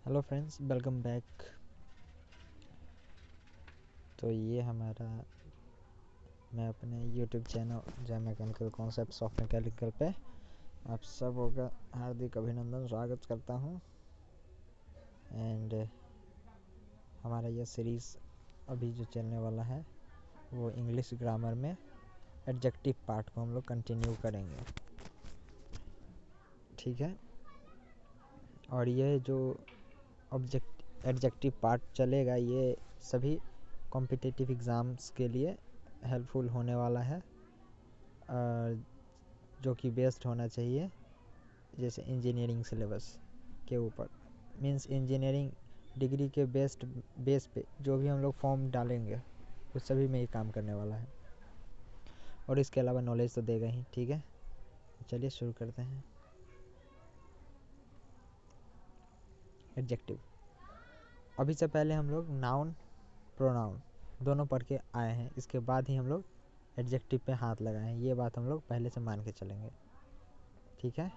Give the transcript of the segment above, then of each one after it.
Hello friends, welcome back. तो ये हमारा मैं अपने यूट्यूब चैनल जय मैकेनिकल कॉन्सेप्ट्स ऑफ मैकेनिकल पे आप सबों का हार्दिक अभिनंदन स्वागत करता हूँ। एंड हमारा यह सीरीज़ अभी जो चलने वाला है वो इंग्लिश ग्रामर में एडजेक्टिव पार्ट को हम लोग कंटिन्यू करेंगे, ठीक है। और ये जो एडजेक्टिव पार्ट चलेगा ये सभी कॉम्पिटिटिव एग्ज़ाम्स के लिए हेल्पफुल होने वाला है, जो कि बेस्ड होना चाहिए जैसे इंजीनियरिंग सिलेबस के ऊपर। मींस इंजीनियरिंग डिग्री के बेस पे जो भी हम लोग फॉर्म डालेंगे उस सभी में ये काम करने वाला है, और इसके अलावा नॉलेज तो देगा ही, ठीक है। चलिए शुरू करते हैं। एडजेक्टिव, अभी से पहले हम लोग नाउन प्रोनाउन दोनों पढ़ के आए हैं, इसके बाद ही हम लोग एडजेक्टिव पे हाथ लगाए हैं। ये बात हम लोग पहले से मान के चलेंगे, ठीक है।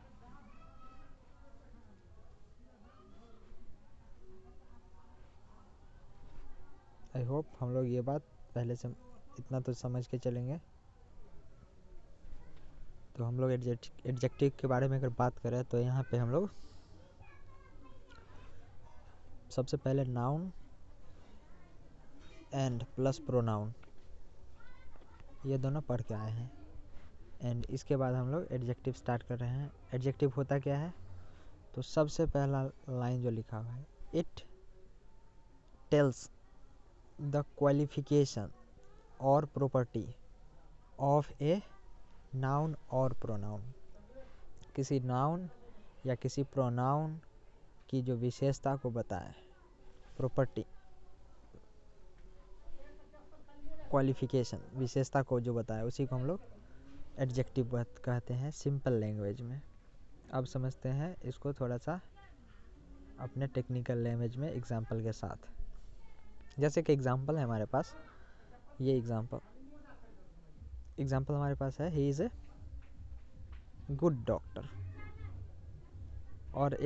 आई होप हम लोग ये बात पहले से इतना तो समझ के चलेंगे। तो हम लोग एडजेक्टिव के बारे में अगर बात करें तो यहाँ पे हम लोग सबसे पहले नाउन एंड प्लस प्रोनाउन ये दोनों पढ़ के आए हैं, एंड इसके बाद हम लोग एडजेक्टिव स्टार्ट कर रहे हैं। एडजेक्टिव होता क्या है? तो सबसे पहला लाइन जो लिखा हुआ है, इट टेल्स द क्वालिफिकेशन और प्रॉपर्टी ऑफ ए नाउन और प्रोनाउन। किसी नाउन या किसी प्रोनाउन की जो विशेषता को बताए, प्रॉपर्टी क्वालिफिकेशन विशेषता को जो बताए उसी को हम लोग एडजेक्टिव कहते हैं सिंपल लैंग्वेज में। अब समझते हैं इसको थोड़ा सा अपने टेक्निकल लैंग्वेज में एग्जांपल के साथ। जैसे कि एग्जांपल है हमारे पास, ये एग्जांपल हमारे पास है, ही इज़ ए गुड डॉक्टर। और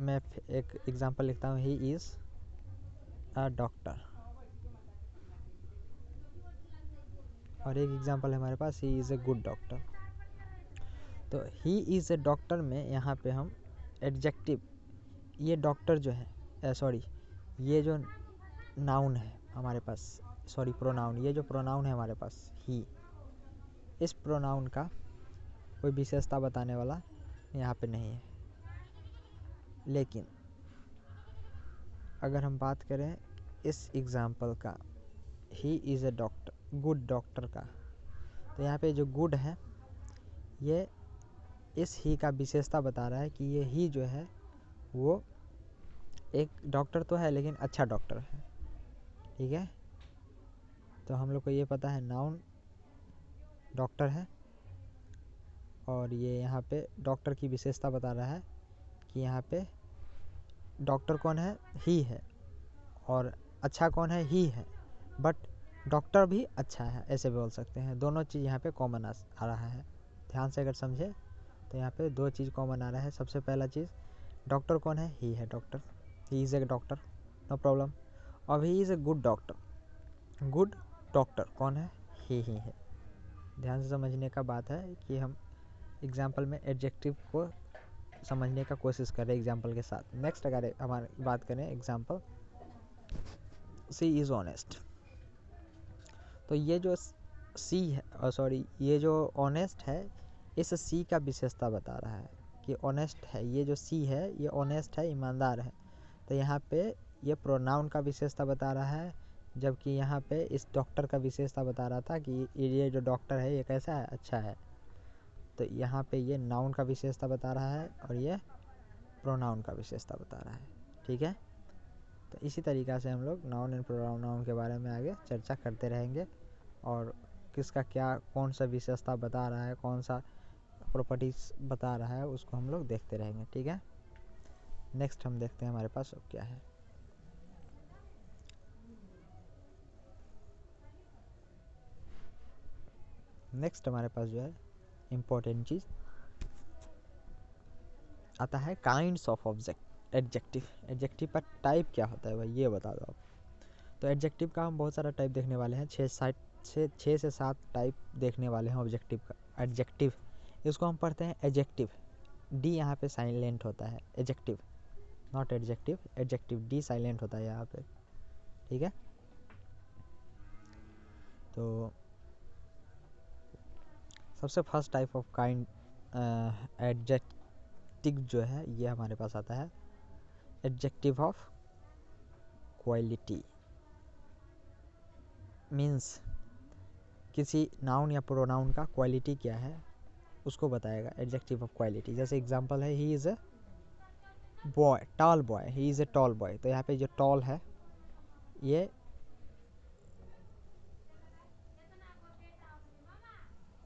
मैं एक एग्जांपल लिखता हूँ, ही इज़ अ डॉक्टर। और एक एग्जांपल है हमारे पास, he is a good doctor. तो ही इज़ ए डॉक्टर में यहाँ पे हम एडजेक्टिव, ये डॉक्टर जो है ये जो नाउन है हमारे पास, प्रोनाउन, ये जो प्रोनाउन है हमारे पास ही, इस प्रोनाउन का कोई विशेषता बताने वाला यहाँ पे नहीं है। लेकिन अगर हम बात करें इस एग्जाम्पल का, ही is a doctor, good doctor का, तो यहाँ पे जो गुड है ये इस ही का विशेषता बता रहा है कि ये ही जो है वो एक डॉक्टर तो है लेकिन अच्छा डॉक्टर है, ठीक है। तो हम लोग को ये पता है नाउन डॉक्टर है, और ये यहाँ पे डॉक्टर की विशेषता बता रहा है कि यहाँ पे डॉक्टर कौन है? ही है। और अच्छा कौन है? ही है, बट डॉक्टर भी अच्छा है, ऐसे बोल सकते हैं। दोनों चीज़ यहाँ पे कॉमन आ रहा है। ध्यान से अगर समझे तो यहाँ पे दो चीज़ कॉमन आ रहा है। सबसे पहला चीज़, डॉक्टर कौन है? ही है doctor, he is a doctor, no problem. अब he is a good doctor, good doctor कौन है? ही है। ध्यान से समझने का बात है कि हम एग्जाम्पल में एडजेक्टिव को समझने का कोशिश करें एग्जाम्पल के साथ। नेक्स्ट अगर हमारी बात करें एग्जाम्पल, सी इज़ ऑनेस्ट। तो ये जो सी है, ये जो ऑनेस्ट है, इस सी का विशेषता बता रहा है कि ऑनेस्ट है। ये जो सी है ये ऑनेस्ट है, ईमानदार है। तो यहाँ पे ये प्रोनाउन का विशेषता बता रहा है, जबकि यहाँ पे इस डॉक्टर का विशेषता बता रहा था कि ये जो डॉक्टर है ये कैसा है? अच्छा है। तो यहाँ पे ये नाउन का विशेषता बता रहा है और ये प्रोनाउन का विशेषता बता रहा है, ठीक है। तो इसी तरीक़ा से हम लोग नाउन एंड प्रोनाउन के बारे में आगे चर्चा करते रहेंगे, और किसका क्या कौन सा विशेषता बता रहा है, कौन सा प्रॉपर्टीज बता रहा है, उसको हम लोग देखते रहेंगे, ठीक है। नेक्स्ट हम देखते हैं हमारे पास अब क्या है। नेक्स्ट हमारे पास जो है इम्पोर्टेंट चीज़ आता है, काइंड्स ऑफ एडजेक्टिव। एडजेक्टिव का टाइप क्या होता है भाई, ये बता दो आप। तो एडजेक्टिव का हम बहुत सारा टाइप देखने वाले हैं, 6 से 7 टाइप देखने वाले हैं ऑब्जेक्टिव का। एडजेक्टिव, इसको हम पढ़ते हैं एडजेक्टिव, डी यहाँ पे साइलेंट होता है, adjective not adjective, adjective D silent होता है यहाँ पे, ठीक है। तो सबसे first type of kind adjective जो है ये हमारे पास आता है एडजेक्टिव ऑफ क्वालिटी। मीन्स किसी नाउन या प्रोनाउन का क्वालिटी क्या है उसको बताएगा एडजेक्टिव ऑफ क्वालिटी। जैसे एग्जांपल है he is a boy, tall boy, he is a tall boy. तो यहाँ पे जो टॉल है ये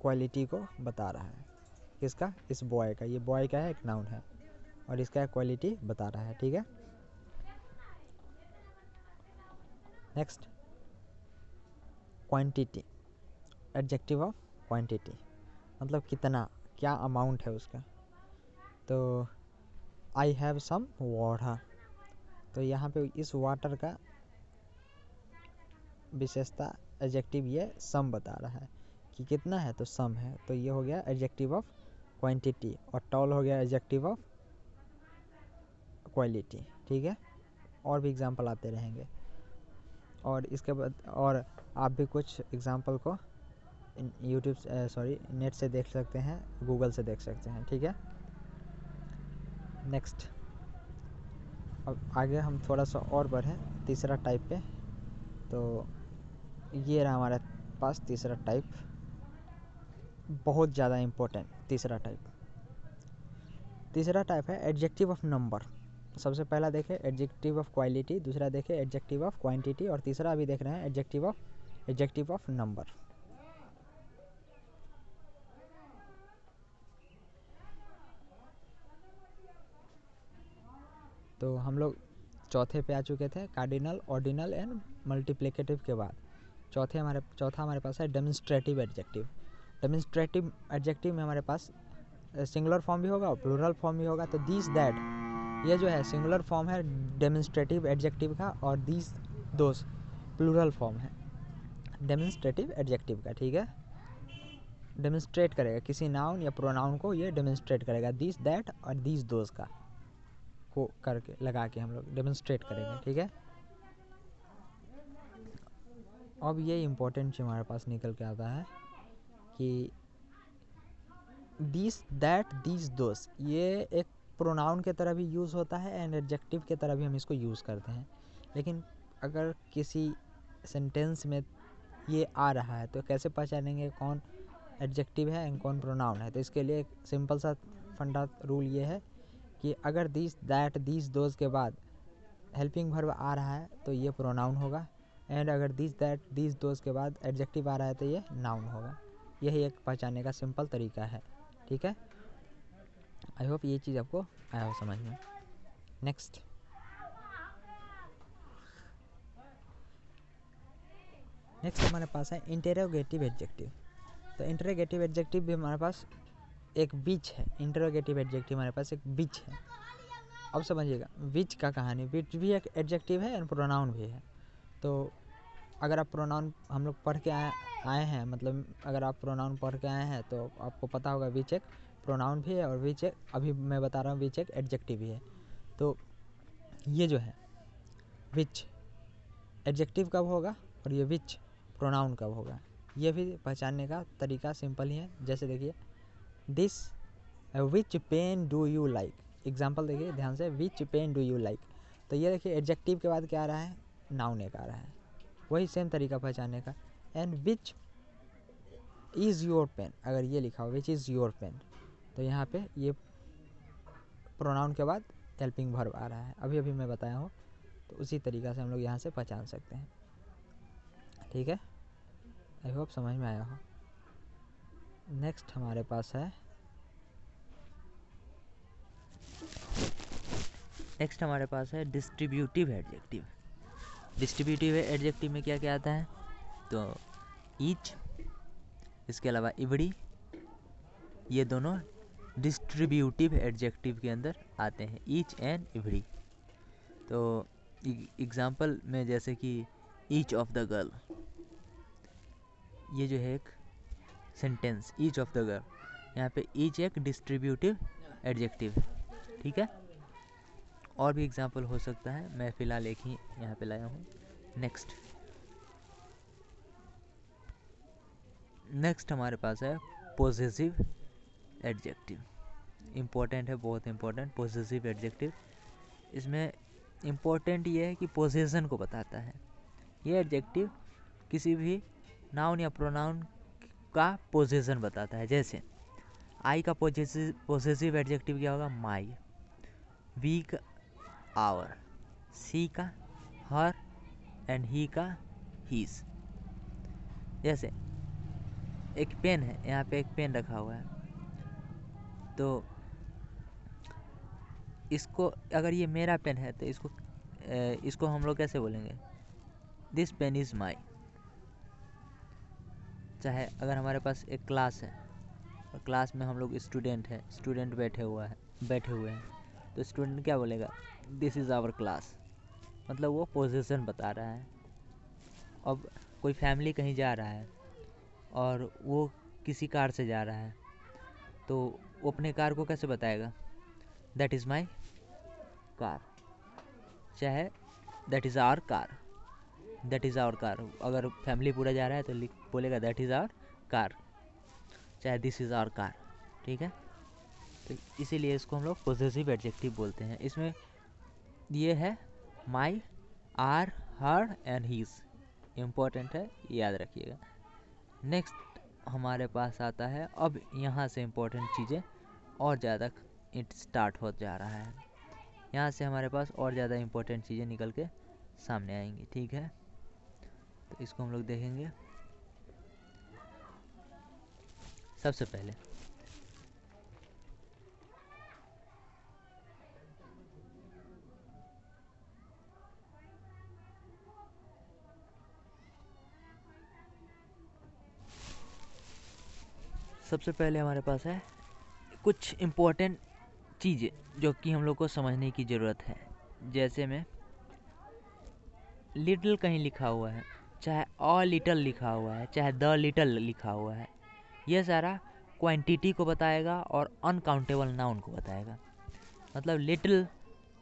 क्वालिटी को बता रहा है, किसका, इस बॉय का। ये बॉय का है, एक नाउन है, और इसका क्वालिटी बता रहा है, ठीक है। Next quantity, adjective of quantity मतलब कितना, क्या अमाउंट है उसका। तो आई हैव सम वाटर, तो यहाँ पे इस वाटर का विशेषता एडजेक्टिव ये सम बता रहा है कि कितना है, तो सम है। तो ये हो गया एडजेक्टिव ऑफ क्वांटिटी, और टॉल हो गया एडजेक्टिव ऑफ क्वालिटी, ठीक है। और भी एग्जांपल आते रहेंगे, और इसके बाद और आप भी कुछ एग्जांपल को यूट्यूब नेट से देख सकते हैं, गूगल से देख सकते हैं, ठीक है। नेक्स्ट, अब आगे हम थोड़ा सा और बढ़ें तीसरा टाइप पे। तो ये रहा हमारे पास तीसरा टाइप, बहुत ज़्यादा इम्पोर्टेंट तीसरा टाइप। तीसरा टाइप है एडजेक्टिव ऑफ नंबर। सबसे पहला देखें एडजेक्टिव ऑफ क्वालिटी, दूसरा देखें एडजेक्टिव ऑफ क्वांटिटी, और तीसरा अभी देख रहे हैं एडजेक्टिव ऑफ नंबर। तो हम लोग चौथे पे आ चुके थे, कार्डिनल, ऑर्डिनल एंड मल्टीप्लिकेटिव के बाद चौथा हमारे पास है डेमोन्स्ट्रेटिव एडजेक्टिव। डेमोन्स्ट्रेटिव एडजेक्टिव में हमारे पास सिंगुलर फॉर्म भी होगा और प्लूरल फॉर्म भी होगा। तो दिस दैट, ये जो है सिंगुलर फॉर्म है डेमोन्स्ट्रेटिव एडजेक्टिव का, और दिस दोस प्लूरल फॉर्म है डेमोन्स्ट्रेटिव एडजेक्टिव का, ठीक है। डेमोन्स्ट्रेट करेगा किसी नाउन या प्रोनाउन को, ये डेमोन्स्ट्रेट करेगा, दिस दैट और दिस दोस का को करके लगा के हम लोग डेमोन्स्ट्रेट करेंगे, ठीक है। अब ये इम्पोर्टेंट चीज़ हमारे पास निकल के आता है कि दिस दैट दिस दोस, ये एक प्रोनाउन के तरह भी यूज़ होता है एंड एडजेक्टिव के तरह भी हम इसको यूज़ करते हैं। लेकिन अगर किसी सेंटेंस में ये आ रहा है तो कैसे पहचानेंगे कौन एडजेक्टिव है एंड कौन प्रोनाउन है। तो इसके लिए एक सिंपल सा फंडा रूल ये है कि अगर दिस दैट दिस दोस के बाद हेल्पिंग वर्ब आ रहा है तो ये प्रोनाउन होगा, एंड अगर दिस दैट दिस दोस के बाद एडजेक्टिव आ रहा है तो ये नाउन होगा। यही एक पहचानने का सिंपल तरीका है, ठीक है। आई होप ये चीज़ आपको आया हो समझ में। नेक्स्ट हमारे पास है इंटेरोगेटिव एडजेक्टिव। तो इंटेरोगेटिव एडजेक्टिव भी हमारे पास एक बीच है, इंटेरोगेटिव एडजेक्टिव हमारे पास एक बीच है। अब समझिएगा बीच का कहानी, बीच भी एक एडजेक्टिव है और प्रोनाउन भी है। तो अगर आप प्रोनाउन हम लोग पढ़ के आए हैं, मतलब अगर आप प्रोनाउन पढ़ के आए हैं तो आपको पता होगा बीच एक प्रोनाउन भी है और बीच एक, अभी मैं बता रहा हूँ, बीच एक एडजेक्टिव भी है। तो ये जो है विच एडजेक्टिव कब होगा और ये विच प्रोनाउन कब होगा, ये भी पहचानने का तरीका सिंपल ही है। जैसे देखिए this which pen do you like, example देखिए ध्यान से, which pen do you like. तो ये देखिए एडजेक्टिव के बाद क्या आ रहा है, नाउन एक आ रहा है, वही सेम तरीका पहचानने का। And which is your pen, अगर ये लिखा हो विच इज़ योर पेन, तो यहाँ पे ये प्रोनाउन के बाद हेल्पिंग वर्ब आ रहा है, अभी मैं बताया हूँ। तो उसी तरीक़ा से हम लोग यहाँ से पहचान सकते हैं, ठीक है। आई होप समझ में आया हो। नेक्स्ट हमारे पास है डिस्ट्रीब्यूटिव एडजेक्टिव। डिस्ट्रीब्यूटिव एडजेक्टिव में क्या क्या आता है, तो ईच, इसके अलावा इवड़ी, ये दोनों डिस्ट्रीब्यूटिव एडजेक्टिव के अंदर आते हैं, ईच एंड एवरी। तो एग्जाम्पल में जैसे कि ईच ऑफ द गर्ल, ये जो है एक sentence, each of the girl, यहाँ पे ईच एक डिस्ट्रीब्यूटिव एडजेक्टिव है, ठीक है। और भी एग्जाम्पल हो सकता है, मैं फ़िलहाल एक ही यहाँ पे लाया हूँ। नेक्स्ट हमारे पास है पोजेसिव एडजेक्टिव। इम्पोर्टेंट है, बहुत इम्पोर्टेंट पोजेसिव एडजेक्टिव। इसमें इम्पोर्टेंट ये है कि पोजेशन को बताता है। ये एडजेक्टिव किसी भी नाउन या प्रोनाउन का पोजेशन बताता है। जैसे आई का पोजेसिव एडजेक्टिव क्या होगा? माई। वी का आवर, सी का हर, एंड ही का हीज। जैसे एक पेन है, यहाँ पे एक पेन रखा हुआ है, तो इसको अगर ये मेरा पेन है तो इसको हम लोग कैसे बोलेंगे? This pen is my. चाहे अगर हमारे पास एक क्लास है और क्लास में हम लोग स्टूडेंट बैठे हुए हैं, तो स्टूडेंट क्या बोलेगा? This is our class. मतलब वो पोजीशन बता रहा है। अब कोई फैमिली कहीं जा रहा है और वो किसी कार से जा रहा है, तो वो अपने कार को कैसे बताएगा? That is my car. चाहे that is our car, that is our car. अगर फैमिली पूरा जा रहा है तो बोलेगा दैट इज़ आवर कार, चाहे दिस इज़ आवर कार, ठीक है। तो इसीलिए इसको हम लोग पोजेसिव एडजेक्टिव बोलते हैं। इसमें ये है my, our, her and his. Important है, याद रखिएगा। नेक्स्ट हमारे पास आता है, अब यहाँ से इम्पोर्टेंट चीज़ें और ज़्यादा स्टार्ट हो जा रहा है। यहाँ से हमारे पास और ज़्यादा इम्पोर्टेंट चीज़ें निकल के सामने आएंगी, ठीक है। तो इसको हम लोग देखेंगे। सबसे पहले हमारे पास है कुछ इम्पोर्टेंट चीज़ें जो कि हम लोग को समझने की ज़रूरत है। जैसे में लिटिल कहीं लिखा हुआ है, चाहे अ लिटल लिखा हुआ है, चाहे द लिटल लिखा हुआ है, ये सारा क्वांटिटी को बताएगा और अनकाउंटेबल नाउन को बताएगा। मतलब little,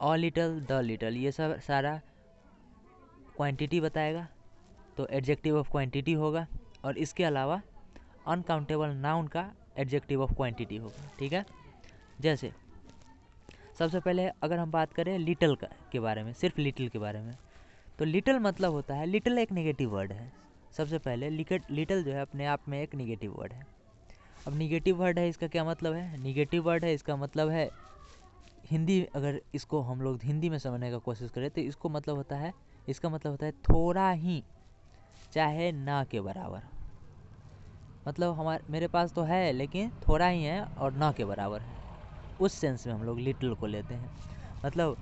a little, the little, ये सब सारा क्वांटिटी बताएगा, तो एडजेक्टिव ऑफ क्वांटिटी होगा। और इसके अलावा अनकाउंटेबल नाउन का एडजेक्टिव ऑफ क्वांटिटी होगा, ठीक है। जैसे सबसे पहले अगर हम बात करें लिटल के बारे में, सिर्फ लिटिल के बारे में, तो लिटिल मतलब होता है, लिटिल एक नेगेटिव वर्ड है। सबसे पहले लिटिल जो है अपने आप में एक नेगेटिव वर्ड है। अब नेगेटिव वर्ड है, इसका क्या मतलब है? नेगेटिव वर्ड है, इसका मतलब है हिंदी, अगर इसको हम लोग हिंदी में समझने का कोशिश करें तो इसका मतलब होता है थोड़ा ही, चाहे ना के बराबर। मतलब मेरे पास तो है लेकिन थोड़ा ही है और ना के बराबर है, उस सेंस में हम लोग लिटिल को लेते हैं। मतलब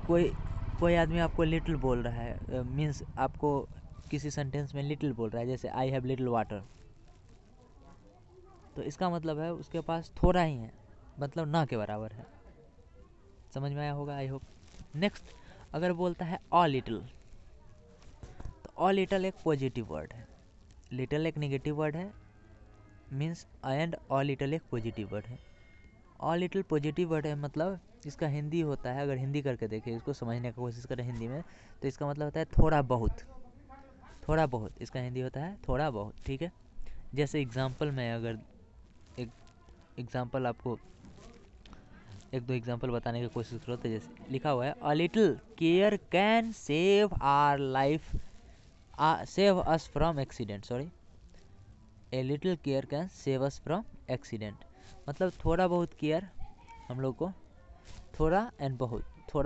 कोई आदमी आपको लिटिल बोल रहा है, मीन्स आपको किसी सेंटेंस में लिटिल बोल रहा है, जैसे आई हैव लिटिल वाटर, तो इसका मतलब है उसके पास थोड़ा ही है, मतलब ना के बराबर है। समझ में आया होगा, आई होप। नेक्स्ट अगर बोलता है अ लिटिल, तो अ लिटिल एक पॉजिटिव वर्ड है, लिटिल एक नेगेटिव वर्ड है, मीन्स एंड अ लिटिल एक पॉजिटिव वर्ड है। अ लिटिल पॉजिटिव वर्ड है, मतलब इसका हिंदी होता है, अगर हिंदी करके देखें, इसको समझने की कोशिश करें हिंदी में, तो इसका मतलब होता है थोड़ा बहुत। थोड़ा बहुत इसका हिंदी होता है थोड़ा बहुत, ठीक है। जैसे एग्जाम्पल में अगर एक एग्जाम्पल आपको एक दो एग्जाम्पल बताने की कोशिश करो, तो जैसे लिखा हुआ है a little care can save our life, save us from accident, sorry, a little care can save us from accident. मतलब थोड़ा बहुत केयर हम लोग को, थोड़ा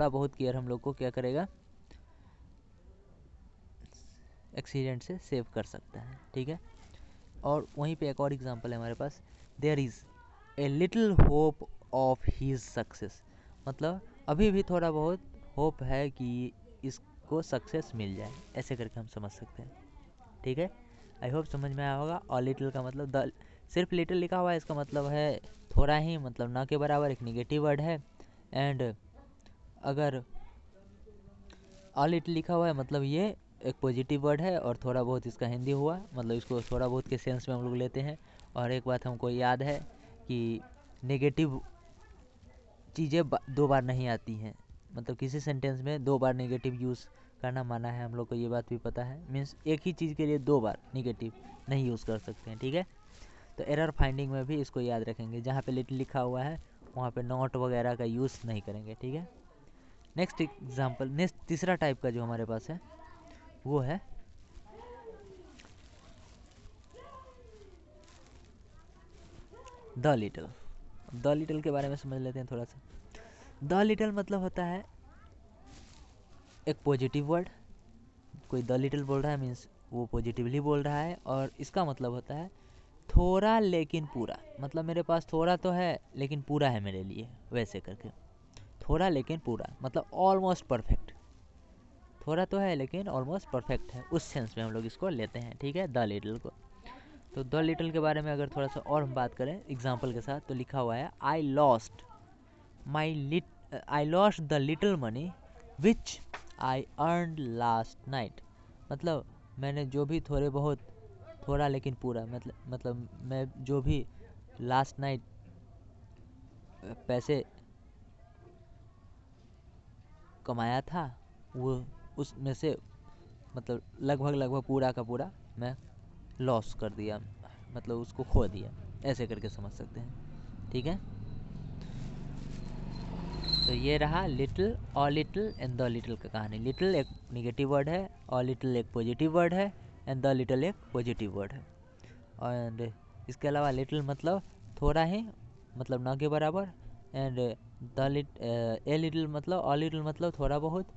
बहुत केयर हम लोग को क्या करेगा? एक्सीडेंट से सेव कर सकता है, ठीक है। और वहीं पे एक और एग्जांपल है हमारे पास, there is a little hope of his success. मतलब अभी भी थोड़ा बहुत होप है कि इसको सक्सेस मिल जाए, ऐसे करके हम समझ सकते हैं, ठीक है। आई होप समझ में आया होगा। और लिटिल का मतलब सिर्फ लिटिल लिखा हुआ है, इसका मतलब है थोड़ा ही मतलब ना के बराबर एक निगेटिव वर्ड है। एंड अगर अ लिटिल लिखा हुआ है मतलब ये एक पॉजिटिव वर्ड है, और थोड़ा बहुत इसका हिंदी हुआ मतलब इसको थोड़ा बहुत के सेंस में हम लोग लेते हैं। और एक बात हमको याद है कि नेगेटिव चीज़ें 2 बार नहीं आती हैं, मतलब किसी सेंटेंस में 2 बार नेगेटिव यूज़ करना माना है, हम लोग को ये बात भी पता है। मीन्स एक ही चीज़ के लिए 2 बार नेगेटिव नहीं यूज़ कर सकते हैं, ठीक है। तो एरर फाइंडिंग में भी इसको याद रखेंगे, जहाँ पे लिटिल लिखा हुआ है वहाँ पे नॉट वगैरह का यूज़ नहीं करेंगे, ठीक है। नेक्स्ट एग्जाम्पल, नेक्स्ट तीसरा टाइप का जो हमारे पास है वो है द लिटिल। द लिटिल के बारे में समझ लेते हैं थोड़ा सा। द लिटिल मतलब होता है एक पॉजिटिव वर्ड। कोई द लिटिल बोल रहा है मीन्स वो पॉजिटिवली बोल रहा है, और इसका मतलब होता है थोड़ा लेकिन पूरा। मतलब मेरे पास थोड़ा तो है लेकिन पूरा है मेरे लिए, वैसे करके। थोड़ा लेकिन पूरा मतलब ऑलमोस्ट परफेक्ट। थोड़ा तो है लेकिन ऑलमोस्ट परफेक्ट है, उस सेंस में हम लोग इसको लेते हैं, ठीक है, द लिटिल को। तो द लिटिल के बारे में अगर थोड़ा सा और हम बात करें एग्जाम्पल के साथ, तो लिखा हुआ है I lost the little money which I earned last night. मतलब मैंने जो भी थोड़े बहुत, थोड़ा लेकिन पूरा, मतलब मैं जो भी लास्ट नाइट पैसे कमाया था वो उसमें से मतलब लगभग पूरा का पूरा मैं लॉस कर दिया, मतलब उसको खो दिया, ऐसे करके समझ सकते हैं, ठीक है। तो ये रहा लिटिल और लिटिल एंड द लिटिल का कहानी। लिटिल एक निगेटिव वर्ड है, और लिटिल एक पॉजिटिव वर्ड है, एंड द लिटिल एक पॉजिटिव वर्ड है। और इसके अलावा लिटिल मतलब थोड़ा ही, मतलब ना के बराबर, एंड द ए लिटिल मतलब अ लिटिल मतलब थोड़ा बहुत,